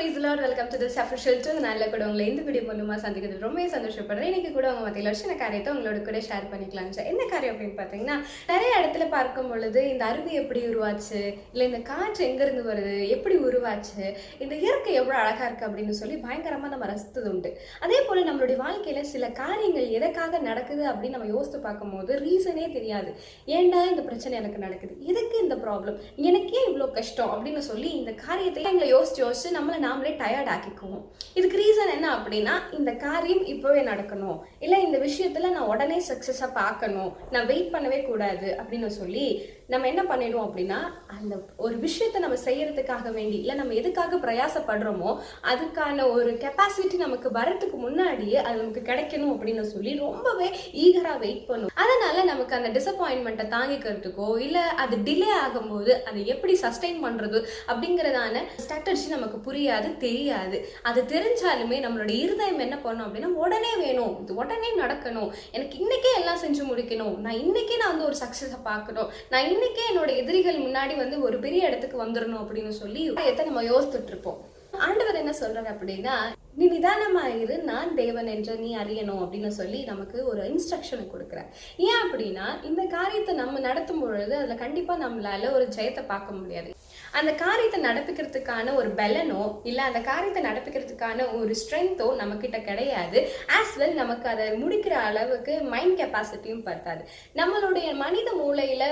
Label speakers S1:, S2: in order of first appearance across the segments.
S1: praise the Lord. Welcome to this official to நல்ல கூட உங்களை இந்த வீடியோ மூலமா சந்திக்கிறது ரொம்பவே சந்தோஷப்படுறேன். இன்னைக்கு கூட உங்க மத்தியில ஒரு சின்ன காரியத்தை உங்களோட கூட ஷேர் பண்ணிக்கலாம். என்ன காரியம் அப்படின்னு பார்த்தீங்கன்னா, நிறைய இடத்துல பார்க்கும் பொழுது இந்த அருவி எப்படி உருவாச்சு, இல்லை இந்த காற்று எங்கிருந்து வருது, எப்படி உருவாச்சு, இந்த இயற்கை எவ்வளோ அழகா இருக்கு அப்படின்னு சொல்லி பயங்கரமா நம்ம ரசித்தது உண்டு. அதே போல நம்மளுடைய வாழ்க்கையில சில காரியங்கள் எதற்காக நடக்குது அப்படின்னு நம்ம யோசித்து பார்க்கும்போது ரீசனே தெரியாது. ஏன்டா இந்த பிரச்சனை எனக்கு நடக்குது, எதுக்கு இந்த ப்ராப்ளம், எனக்கே இவ்வளோ கஷ்டம் அப்படின்னு சொல்லி இந்த காரியத்தை எங்களை யோசிச்சு நம்மளை நாமளே டயர்ட் ஆக்கிக்குவோம். இதுக்கு ரீசன் என்ன அப்படின்னா, இந்த காரியம் இப்போவே நடக்கணும், இல்லை இந்த விஷயத்துல நான் உடனே சக்ஸஸாக பார்க்கணும், நான் வெயிட் பண்ணவே கூடாது அப்படின்னு சொல்லி நம்ம என்ன பண்ணிடுவோம் அப்படின்னா, அந்த ஒரு விஷயத்தை நம்ம செய்யறதுக்காக வேண்டி இல்லை நம்ம எதுக்காக பிரயாசப்படுறோமோ அதுக்கான ஒரு கெப்பாசிட்டி நமக்கு வரத்துக்கு முன்னாடியே அது நமக்கு கிடைக்கணும் அப்படின்னு சொல்லி ரொம்பவே ஈகராக வெயிட் பண்ணும். அதனால நமக்கு அந்த டிசப்பாயின்மெண்ட்டை தாங்கிக்கிறதுக்கோ இல்லை அது டிலே ஆகும்போது அதை எப்படி சஸ்டெயின் பண்றது அப்படிங்கிறதான ஸ்ட்ராட்டஜி நமக்கு புரியாது, தெரியாது. அது தெரிஞ்சாலுமே நம்மளோட இருதயம் என்ன பண்ணும் அப்படின்னா, உடனே வேணும், இது உடனே நடக்கணும், எனக்கு இன்னைக்கே எல்லாம் செஞ்சு முடிக்கணும், நான் இன்னைக்கே நான் வந்து ஒரு சக்ஸஸை பார்க்கணும், நான் இன்னைக்கே என்னோட எதிரிகள் முன்னாடி வந்து ஒரு பெரிய இடத்துக்கு வந்துடணும் அப்படின்னு சொல்லி நம்ம யோசித்துட்டு இருப்போம். ஆண்டவர் என்ன சொல்றாரு அப்படின்னா, நீ நிதானமாயிரு, நான் தேவன் என்று நீ அறியணும் அப்படின்னு சொல்லி நமக்கு ஒரு இன்ஸ்ட்ரக்ஷனை கொடுக்குறார். ஏன் அப்படின்னா, இந்த காரியத்தை நம்ம நடத்தும் பொழுது அதுல கண்டிப்பா நம்மளால ஒரு ஜெயத்தை பார்க்க முடியாது. அந்த காரியத்தை நடப்பிக்கிறதுக்கான ஒரு பலனோ இல்லை அந்த காரியத்தை நடப்பிக்கிறதுக்கான ஒரு ஸ்ட்ரென்த்தோ நம்ம கிட்ட கிடையாது. ஆஸ் வெல் நமக்கு அதை முடிக்கிற அளவுக்கு மைண்ட் கெப்பாசிட்டியும் பத்தாது. நம்மளுடைய மனித மூளையில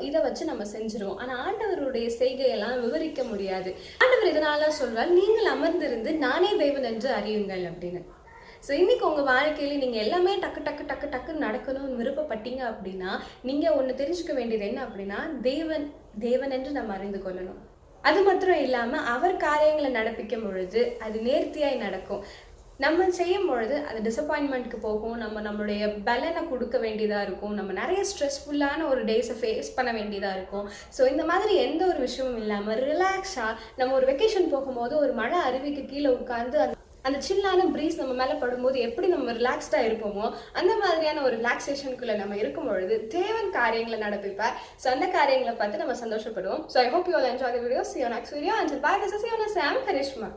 S1: இதை வச்சு நம்ம செஞ்சிருவோம். ஆனா ஆண்டவருடைய செய்கையெல்லாம் விவரிக்க முடியாது. ஆண்டவர் இதனால சொல்றார், நீங்கள் அமர்ந்திருந்து நானே தேவன் என்று அறியுங்கள் அப்படின்னு. ஸோ இன்னைக்கு உங்கள் வாழ்க்கையில் நீங்கள் எல்லாமே டக்குன்னு நடக்கணும்னு விருப்பப்பட்டீங்க அப்படின்னா, நீங்கள் ஒன்று தெரிஞ்சுக்க வேண்டியது என்ன அப்படின்னா, தேவன் என்று நம்ம அறிந்து கொள்ளணும். அது மாத்திரம் இல்லாமல் அவர் காரியங்களை நடப்பிக்கும் பொழுது அது நேர்த்தியாய் நடக்கும். நம்ம செய்யும் பொழுது அது டிசப்பாயின்மெண்ட்க்கு போகும், நம்மளுடைய பலனை கொடுக்க வேண்டியதாக இருக்கும், நம்ம நிறைய ஸ்ட்ரெஸ்ஃபுல்லான ஒரு டேஸை ஃபேஸ் பண்ண வேண்டியதாக இருக்கும். ஸோ இந்த மாதிரி எந்த ஒரு விஷயமும் இல்லாமல் ரிலாக்ஸாக நம்ம ஒரு வெக்கேஷன் போகும்போது ஒரு மழை அருவிக்கு கீழே உட்கார்ந்து அந்த சில்லான ப்ரீஸ் நம்ம மேலே படும்போது எப்படி நம்ம ரிலாக்ஸ்டாக இருப்போமோ அந்த மாதிரியான ஒரு ரிலாக்ஸேஷனுக்குள்ளே நம்ம இருக்கும் பொழுது தேவன் காரியங்களை நடப்பிப்பார். ஸோ அந்த காரியங்களை பார்த்து நம்ம சந்தோஷப்படுவோம். So I hope you all enjoy the video. See you next video. Until bye, this is Yona Sam Karishma.